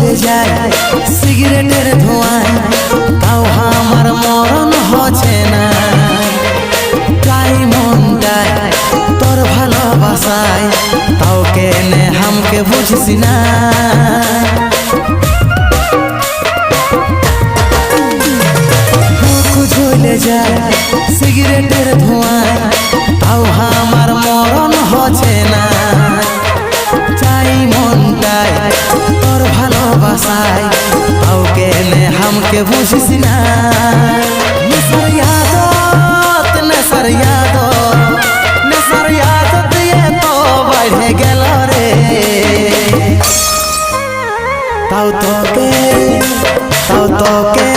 জ্বলে যায় সিগারেটের ধোঁয়ায়, তাও আমার মরণ হচ্ছে না। তাই মনটায় তোর ভালোবাসায়, তাও কেনে হামকে বুঝিস না। জ্বলে যায় সিগারেটের ধোঁয়ায়, তাও আমার মরণ হচ্ছে না। চাই মনটায় তোর ভালোবাসায়, তাও কেনে হামকে বুঝিস না। নেশার আদত, নেশার আদত, নেশার আদত দিয়ে তো বাইরে গেল রে। তাও তোকে